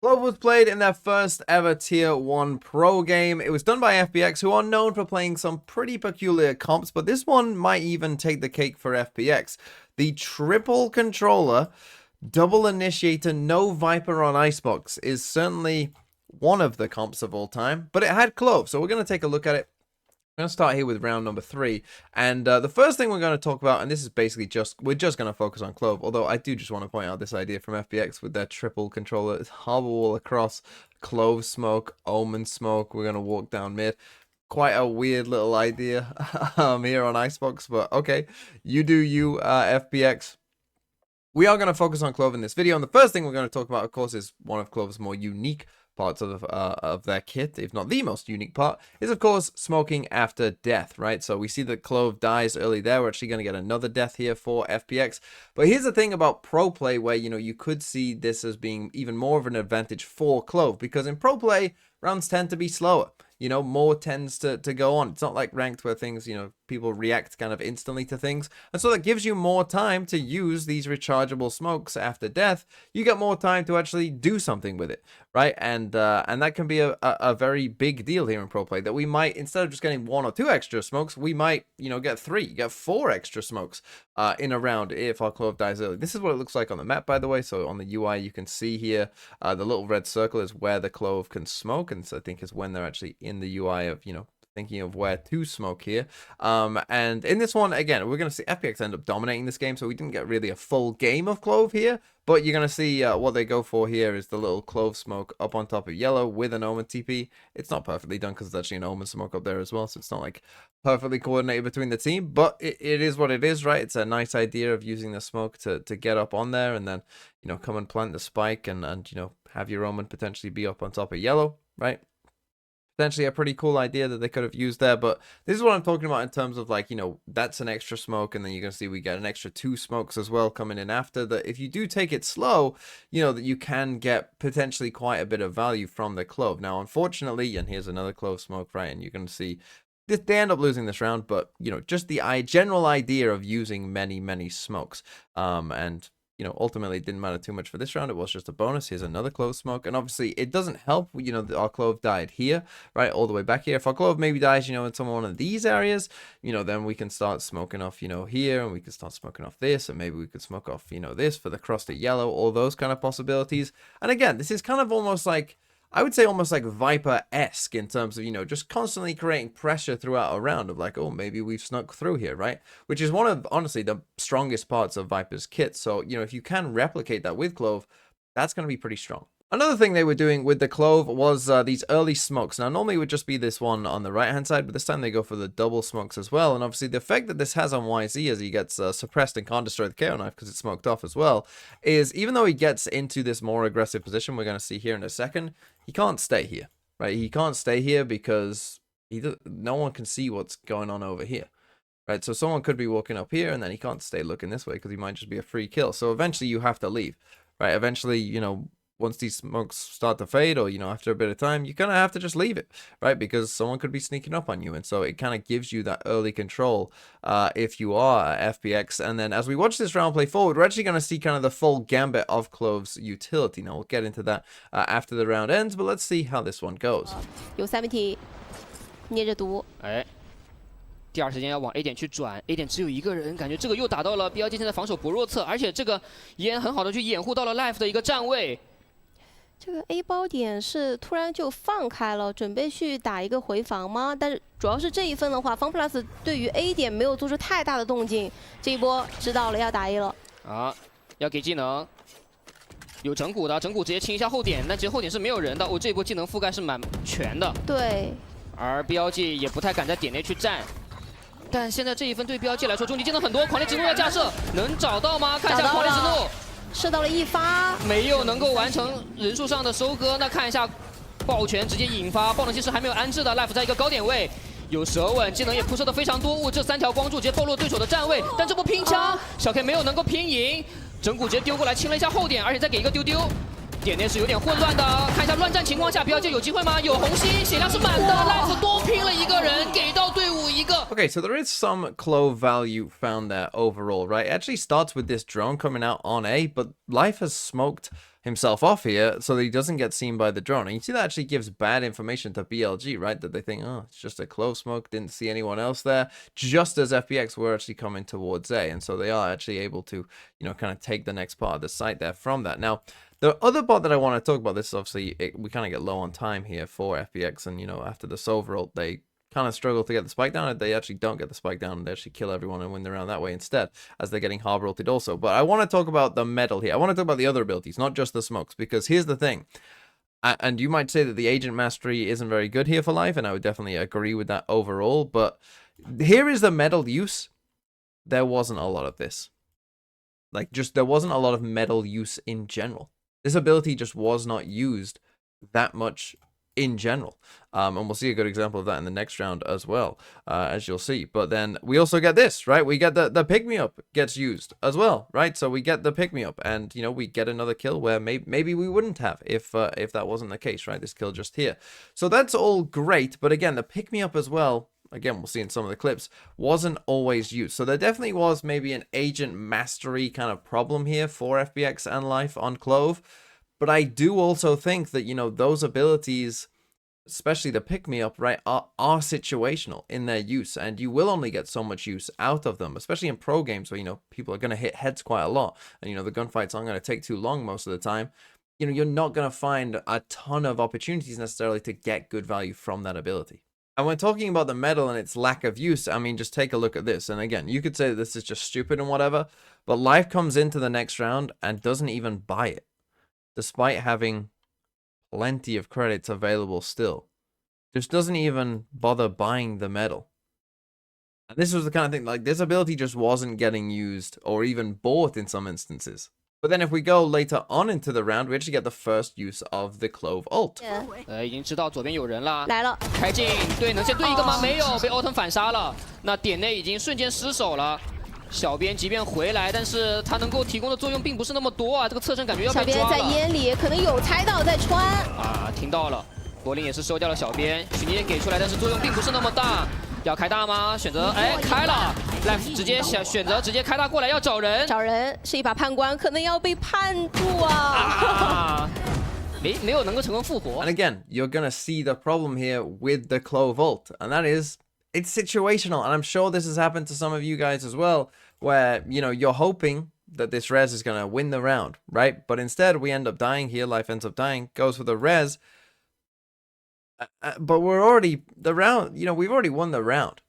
Clove was played in their first ever Tier 1 Pro game. It was done by FPX, who are known for playing some pretty peculiar comps, but this one might even take the cake for FPX. The triple controller, double initiator, no Viper on Icebox is certainly one of the comps of all time, but it had Clove, so we're going to take a look at it. I'm going to start here with round number 3, and the first thing we're going to talk about, and this is basically we're just going to focus on Clove, although I do just want to point out this idea from FPX with their triple controller. It's harbor wall across, Clove smoke, Omen smoke, we're going to walk down mid. Quite a weird little idea here on Icebox, but okay, you do you, FPX. We are going to focus on Clove in this video, and the first thing we're going to talk about, of course, is one of Clove's more unique parts of their kit, if not the most unique part, is of course smoking after death, right? So we see that Clove dies early there. We're actually going to get another death here for FPX. But here's the thing about pro play where, you know, you could see this as being even more of an advantage for Clove, because in pro play, rounds tend to be slower. You know, more tends to go on. It's not like ranked where things, you know, people react kind of instantly to things. And so that gives you more time to use these rechargeable smokes after death. You get more time to actually do something with it, right? And that can be a very big deal here in pro play, that we might, instead of just getting 1 or 2 extra smokes, we might, you know, get 3, get 4 extra smokes in a round if our Clove dies early. This is what it looks like on the map, by the way. So on the UI, you can see here, the little red circle is where the Clove can smoke. And so I think is when they're actually in the UI of, you know, thinking of where to smoke here. And in this one, again, we're going to see FPX end up dominating this game, so we didn't get really a full game of Clove here, but you're going to see what they go for here is the little Clove smoke up on top of yellow with an Omen TP. It's not perfectly done because there's actually an Omen smoke up there as well, so it's not like perfectly coordinated between the team, but it is what it is, right? It's a nice idea of using the smoke to get up on there and then, you know, come and plant the spike and you know, have your Omen potentially be up on top of yellow, right? Potentially a pretty cool idea that they could have used there, but this is what I'm talking about in terms of, like, you know, that's an extra smoke, and then you're gonna see we get an extra 2 smokes as well coming in after that. If you do take it slow, you know that you can get potentially quite a bit of value from the Clove. Now unfortunately, and here's another Clove smoke, right, and you're gonna see this, they end up losing this round, but you know, just the general idea of using many smokes, and you know, ultimately it didn't matter too much for this round. It was just a bonus. Here's another Clove smoke. And obviously it doesn't help, you know, that our Clove died here, right? All the way back here. If our Clove maybe dies, you know, in some one of these areas, you know, then we can start smoking off, you know, here, and we can start smoking off this, and maybe we could smoke off, you know, this for the cross to yellow, all those kind of possibilities. And again, this is kind of almost like, I would say almost like Viper-esque in terms of, you know, just constantly creating pressure throughout a round of like, oh, maybe we've snuck through here, right? Which is one of, honestly, the strongest parts of Viper's kit. So, you know, if you can replicate that with Clove, that's going to be pretty strong. Another thing they were doing with the Clove was these early smokes. Now, normally it would just be this one on the right-hand side, but this time they go for the double smokes as well. And obviously, the effect that this has on YZ as he gets suppressed and can't destroy the KO knife because it's smoked off as well, is even though he gets into this more aggressive position, we're going to see here in a second, he can't stay here, right? He can't stay here because no one can see what's going on over here. Right, so someone could be walking up here, and then he can't stay looking this way because he might just be a free kill. So eventually, you have to leave, right? Eventually, you know, once these smokes start to fade, or, you know, after a bit of time, you kind of have to just leave it, right? Because someone could be sneaking up on you. And so it kind of gives you that early control if you are FPX. And then as we watch this round play forward, we're actually going to see kind of the full gambit of Clove's utility. Now, we'll get into that after the round ends, but let's see how this one goes. 有3问题，捏着毒。哎，第二时间要往 A 点去转 ，A 点只有一个人，感觉这个又打到了 BLG 现在防守薄弱侧，而且这个烟很好的去掩护到了 Life 的一个站位。 这个 A 包点是突然就放开了，准备去打一个回防吗？但是主要是这一分的话，FunPlus 对于 A 点没有做出太大的动静，这一波知道了要打 A 了。啊，要给技能，有整蛊的，整蛊直接清一下后点，但其实后点是没有人的。哦，这一波技能覆盖是蛮全的。对。而 BLG 也不太敢在点内去站。 但现在这一分对 BLG 来说，终极技能很多，狂烈之怒要架设，能找到吗？看一下狂烈之怒。 射到了一发，没有能够完成人数上的收割。那看一下，爆拳直接引发，爆能器是还没有安置的 ，Life 在一个高点位，有舌吻，技能也铺设的非常多。这3条光柱直接暴露对手的站位，但这波拼枪，小 K 没有能够拼赢，整蛊直接丢过来清了一下后点，而且再给一个丢丢。点内是有点混乱的，看一下乱战情况下，标界有机会吗？有红心，血量是满的 ，Life 多拼了一个人，给到队伍一个。Okay, so there is some Clove value found there overall, right? It actually starts with this drone coming out on A, but Life has smoked himself off here so that he doesn't get seen by the drone. And you see that actually gives bad information to BLG, right? That they think, oh, it's just a Clove smoke, didn't see anyone else there, just as FBX were actually coming towards A. And so they are actually able to, you know, kind of take the next part of the site there from that. Now, the other bot that I want to talk about, this is obviously, we kind of get low on time here for FBX. And, you know, after the Sova ult, they kind of struggle to get the spike down. They actually don't get the spike down. They actually kill everyone and win the round that way instead, as they're getting harbor ulted also. But I want to talk about the metal here. I want to talk about the other abilities, not just the smokes, because here's the thing. And you might say that the agent mastery isn't very good here for Life, and I would definitely agree with that overall. But here is the metal use. There wasn't a lot of this. Like, just there wasn't a lot of metal use in general. This ability just was not used that much in general. And we'll see a good example of that in the next round as well, as you'll see. But then we also get this, right? We get the pick-me-up gets used as well, right? So we get the pick-me-up, and, you know, we get another kill where maybe we wouldn't have if that wasn't the case, right? This kill just here. So that's all great, but again, the pick-me-up as well, again, we'll see in some of the clips, wasn't always used. So there definitely was maybe an agent mastery kind of problem here for FBX and Life on Clove. But I do also think that, you know, those abilities, especially the pick-me-up, right, are situational in their use. And you will only get so much use out of them, especially in pro games where, you know, people are going to hit heads quite a lot. And, you know, the gunfights aren't going to take too long most of the time. You know, you're not going to find a ton of opportunities necessarily to get good value from that ability. And when talking about the metal and its lack of use, I mean, just take a look at this. And again, you could say that this is just stupid and whatever, but Life comes into the next round and doesn't even buy it, despite having plenty of credits available still. Just doesn't even bother buying the metal. And this was the kind of thing, like, this ability just wasn't getting used or even bought in some instances. But then if we go later on into the round, we actually get the first use of the Clove ult. 已经知道左边有人了，来了，开镜，对，能先对一个吗？没有，被奥腾反杀了。那点内已经瞬间失手了。小编即便回来，但是他能够提供的作用并不是那么多啊。这个侧身感觉要被抓了。小编在烟里，可能有猜到在穿。啊，听到了，柏林也是收掉了小编，许妮也给出来，但是作用并不是那么大。要开大吗？选择开了 ，Life 直接选择直接开大过来要找人。找人是一把判官，可能要被判住啊。没有能够成功复活。And again, you're gonna see the problem here with the Clove ult, and that is it's situational. And I'm sure this has happened to some of you guys as well, where, you know, you're hoping that this res is gonna win the round, right? But instead, we end up dying here. Life ends up dying, goes for the res. But we're already the round. You know, we've already won the round,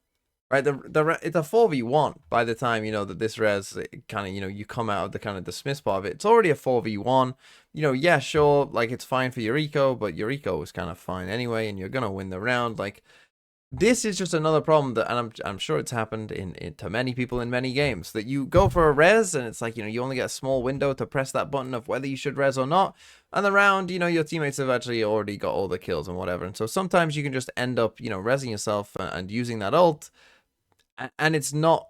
right? It's a 4v1 by the time, you know, that this res kind of, you know, you come out of the kind of dismiss part of it. It's already a 4v1. You know, yeah, sure, like, it's fine for Yuriko, but Yuriko was kind of fine anyway, and you're gonna win the round. Like, this is just another problem that, and I'm sure it's happened to many people in many games, that you go for a res and it's like, you know, you only get a small window to press that button of whether you should res or not. And the round, you know, your teammates have actually already got all the kills and whatever. And so sometimes you can just end up, you know, resing yourself and using that ult, and it's not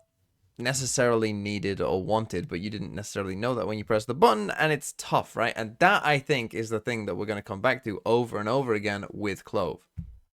necessarily needed or wanted, but you didn't necessarily know that when you press the button, and it's tough, right? And that, I think, is the thing that we're going to come back to over and over again with Clove.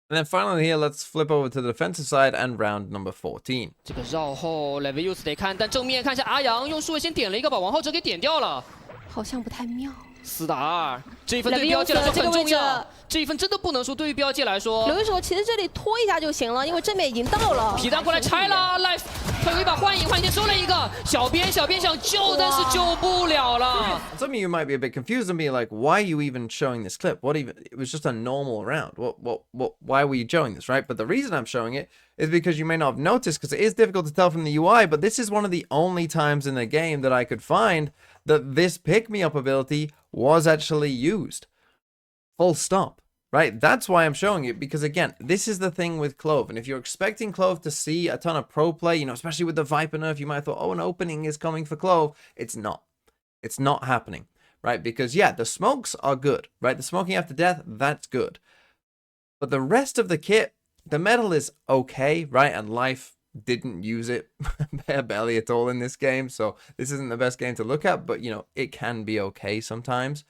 And then finally here, let's flip over to the defensive side and round number 14. 这个绕后 Levius 得看，但正面看一下阿阳用数位先点了一个，把王浩哲给点掉了。好像不太妙。4打2，这一分对于标界来说很重要。这一分真的不能输，对于标界来说。刘一手其实这里拖一下就行了，因为正面已经到了。皮蛋过来拆了 ，Life 他有一把幻影，幻影先收了一个。小编想救，但是救不了了。Some of you might be a bit confused and be like, "Why are you even showing this clip? What even? It was just a normal round. Why were you showing this, right?" But the reason I'm showing it is because you may not have noticed, because it is difficult to tell from the UI. But this is one of the only times in the game that I could find that this pick-me-up ability was actually used. Full stop. Right? That's why I'm showing it, because again, this is the thing with Clove. And if you're expecting Clove to see a ton of pro play, you know, especially with the Viper nerf, you might have thought, oh, an opening is coming for Clove. It's not. It's not happening, right? Because yeah, the smokes are good, right? The smoking after death, that's good. But the rest of the kit, the metal is okay, right? And Life didn't use it barely at all in this game. So this isn't the best game to look at, but you know, it can be okay sometimes.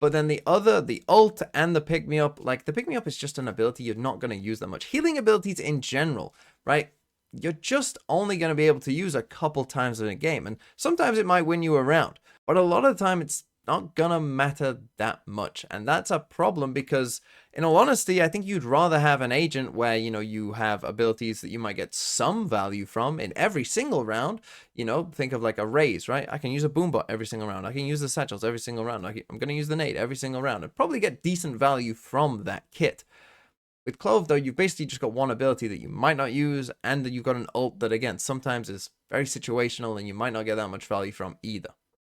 But then the ult and the pick-me-up, like the pick-me-up is just an ability you're not going to use that much. Healing abilities in general, right? You're just only going to be able to use a couple times in a game. And sometimes it might win you a round. But a lot of the time it's not going to matter that much. And that's a problem because, in all honesty, I think you'd rather have an agent where, you know, you have abilities that you might get some value from in every single round. You know, think of like a raise, right? I can use a boombot every single round. I can use the satchels every single round. I'm going to use the nade every single round and probably get decent value from that kit. With Clove, though, you've basically just got one ability that you might not use, and that you've got an ult that, again, sometimes is very situational and you might not get that much value from either.